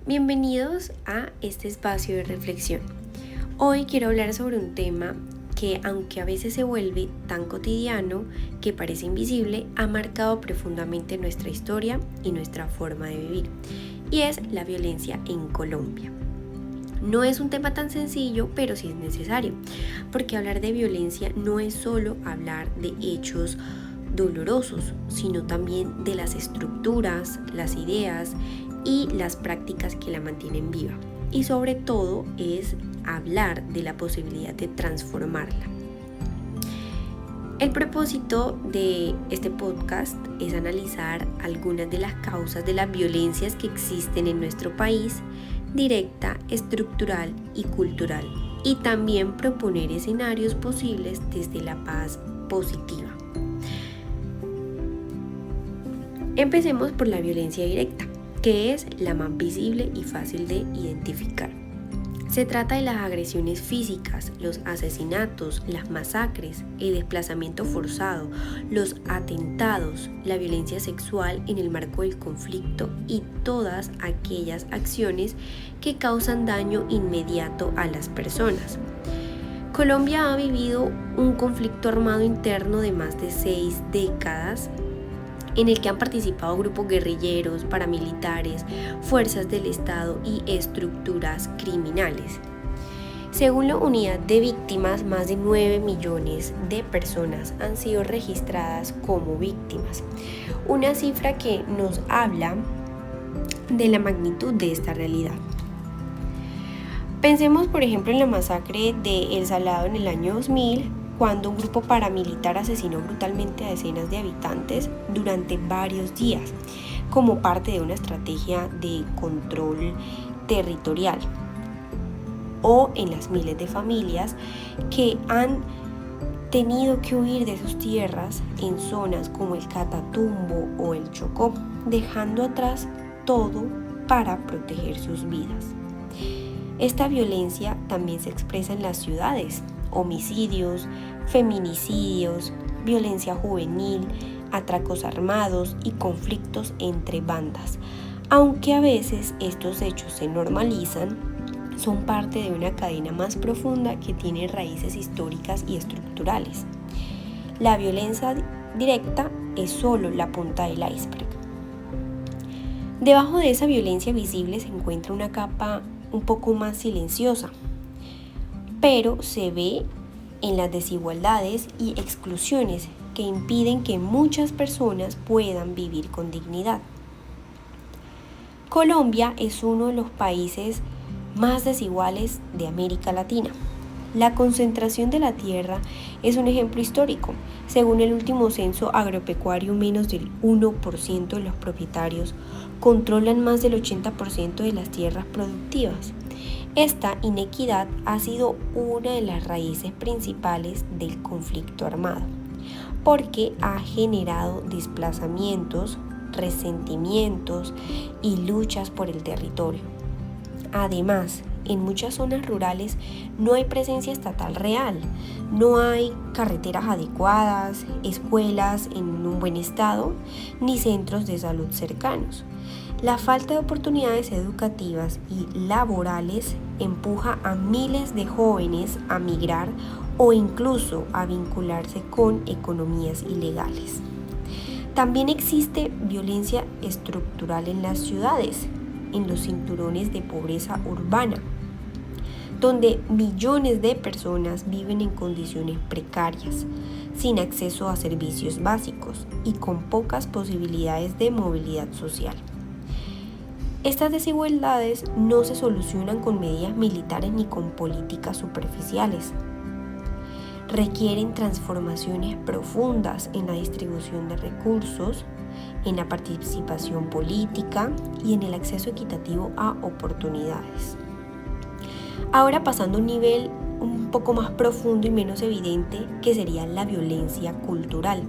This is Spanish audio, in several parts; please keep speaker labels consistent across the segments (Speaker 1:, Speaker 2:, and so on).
Speaker 1: Bienvenidos a este espacio de reflexión. Hoy quiero hablar sobre un tema que, aunque a veces se vuelve tan cotidiano que parece invisible, ha marcado profundamente nuestra historia y nuestra forma de vivir, y es la violencia en Colombia. No es un tema tan sencillo, pero sí es necesario, porque hablar de violencia no es solo hablar de hechos dolorosos, sino también de las estructuras, las ideas y las prácticas que la mantienen viva. Y sobre todo es hablar de la posibilidad de transformarla. El propósito de este podcast es analizar algunas de las causas de las violencias que existen en nuestro país, directa, estructural y cultural, y también proponer escenarios posibles desde la paz positiva. Empecemos por la violencia directa, que es la más visible y fácil de identificar. Se trata de las agresiones físicas, los asesinatos, las masacres, el desplazamiento forzado, los atentados, la violencia sexual en el marco del conflicto y todas aquellas acciones que causan daño inmediato a las personas. Colombia ha vivido un conflicto armado interno de más de 6 décadas en el que han participado grupos guerrilleros, paramilitares, fuerzas del Estado y estructuras criminales. Según la unidad de víctimas, más de 9 millones de personas han sido registradas como víctimas, una cifra que nos habla de la magnitud de esta realidad. Pensemos, por ejemplo, en la masacre de El Salado en el año 2000, cuando un grupo paramilitar asesinó brutalmente a decenas de habitantes durante varios días, como parte de una estrategia de control territorial. O en las miles de familias que han tenido que huir de sus tierras en zonas como el Catatumbo o el Chocó, dejando atrás todo para proteger sus vidas. Esta violencia también se expresa en las ciudades. Homicidios, feminicidios, violencia juvenil, atracos armados y conflictos entre bandas. Aunque a veces estos hechos se normalizan, son parte de una cadena más profunda que tiene raíces históricas y estructurales. La violencia directa es solo la punta del iceberg. Debajo de esa violencia visible se encuentra una capa un poco más silenciosa, pero se ve en las desigualdades y exclusiones que impiden que muchas personas puedan vivir con dignidad. Colombia es uno de los países más desiguales de América Latina. La concentración de la tierra es un ejemplo histórico. Según el último censo agropecuario, menos del 1% de los propietarios controlan más del 80% de las tierras productivas. Esta inequidad ha sido una de las raíces principales del conflicto armado, porque ha generado desplazamientos, resentimientos y luchas por el territorio. Además, en muchas zonas rurales no hay presencia estatal real, no hay carreteras adecuadas, escuelas en un buen estado, ni centros de salud cercanos. La falta de oportunidades educativas y laborales empuja a miles de jóvenes a migrar o incluso a vincularse con economías ilegales. También existe violencia estructural en las ciudades, en los cinturones de pobreza urbana, donde millones de personas viven en condiciones precarias, sin acceso a servicios básicos y con pocas posibilidades de movilidad social. Estas desigualdades no se solucionan con medidas militares ni con políticas superficiales. Requieren transformaciones profundas en la distribución de recursos, en la participación política y en el acceso equitativo a oportunidades. Ahora pasando a un nivel un poco más profundo y menos evidente, que sería la violencia cultural.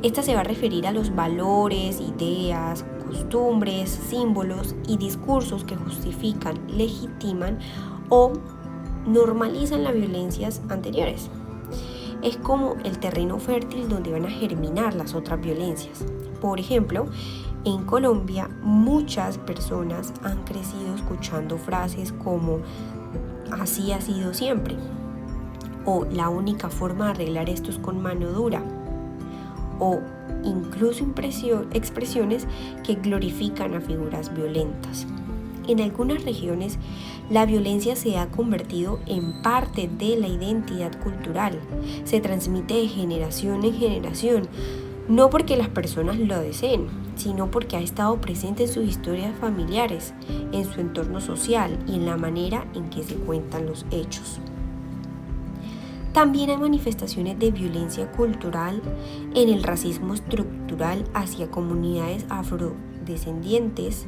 Speaker 1: Esta se va a referir a los valores, ideas, costumbres, símbolos y discursos que justifican, legitiman o normalizan las violencias anteriores. Es como el terreno fértil donde van a germinar las otras violencias. Por ejemplo, En Colombia, muchas personas han crecido escuchando frases como "así ha sido siempre" o "la única forma de arreglar esto es con mano dura", o incluso expresiones que glorifican a figuras violentas. En algunas regiones, la violencia se ha convertido en parte de la identidad cultural. Se transmite de generación en generación, no porque las personas lo deseen, sino porque ha estado presente en sus historias familiares, en su entorno social y en la manera en que se cuentan los hechos. También hay manifestaciones de violencia cultural en el racismo estructural hacia comunidades afrodescendientes,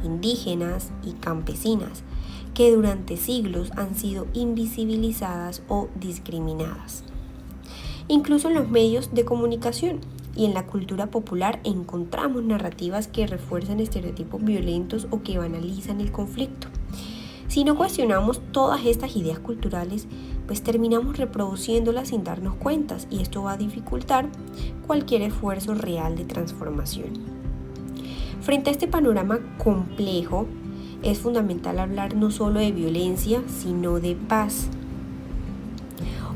Speaker 1: indígenas y campesinas, que durante siglos han sido invisibilizadas o discriminadas. Incluso en los medios de comunicación y en la cultura popular encontramos narrativas que refuerzan estereotipos violentos o que banalizan el conflicto. Si no cuestionamos todas estas ideas culturales, pues terminamos reproduciéndolas sin darnos cuenta, y esto va a dificultar cualquier esfuerzo real de transformación. Frente a este panorama complejo, es fundamental hablar no solo de violencia, sino de paz.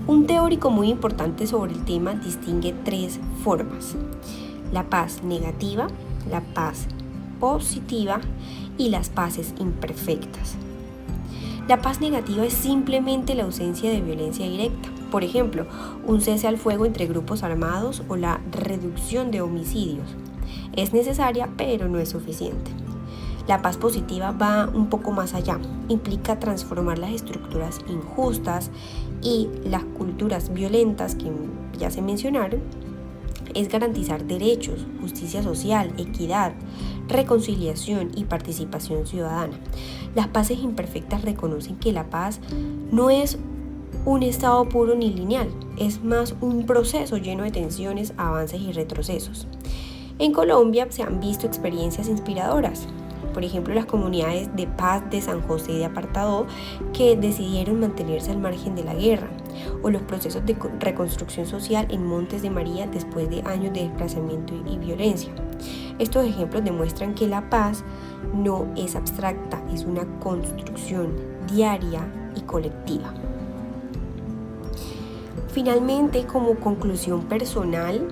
Speaker 1: Un teórico muy importante sobre el tema distingue 3 formas: la paz negativa, la paz positiva y las paces imperfectas. La paz negativa es simplemente la ausencia de violencia directa, por ejemplo, un cese al fuego entre grupos armados o la reducción de homicidios. Es necesaria, pero no es suficiente. La paz positiva va un poco más allá, implica transformar las estructuras injustas y las culturas violentas que ya se mencionaron. Es garantizar derechos, justicia social, equidad, reconciliación y participación ciudadana. Las paces imperfectas reconocen que la paz no es un estado puro ni lineal, es más un proceso lleno de tensiones, avances y retrocesos. En Colombia se han visto experiencias inspiradoras. Por ejemplo, las comunidades de paz de San José de Apartadó, que decidieron mantenerse al margen de la guerra, o los procesos de reconstrucción social en Montes de María después de años de desplazamiento y violencia. Estos ejemplos demuestran que la paz no es abstracta, es una construcción diaria y colectiva. Finalmente, como conclusión personal,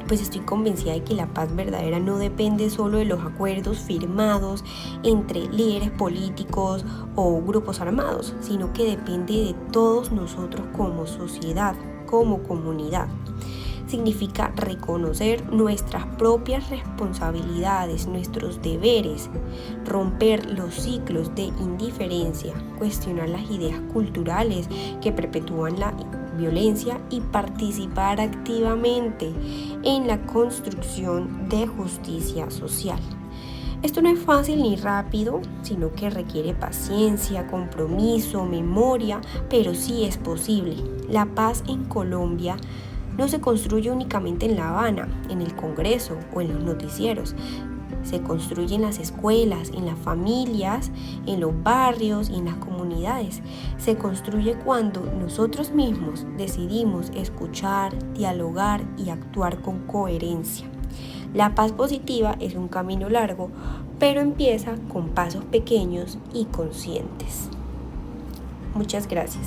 Speaker 1: pues estoy convencida de que la paz verdadera no depende solo de los acuerdos firmados entre líderes políticos o grupos armados, sino que depende de todos nosotros como sociedad, como comunidad. Significa reconocer nuestras propias responsabilidades, nuestros deberes, romper los ciclos de indiferencia, cuestionar las ideas culturales que perpetúan la violencia y participar activamente en la construcción de justicia social. Esto no es fácil ni rápido, sino que requiere paciencia, compromiso, memoria, pero sí es posible. La paz en Colombia no se construye únicamente en La Habana, en el Congreso o en los noticieros. Se construye en las escuelas, en las familias, en los barrios y en las comunidades. Se construye cuando nosotros mismos decidimos escuchar, dialogar y actuar con coherencia. La paz positiva es un camino largo, pero empieza con pasos pequeños y conscientes. Muchas gracias.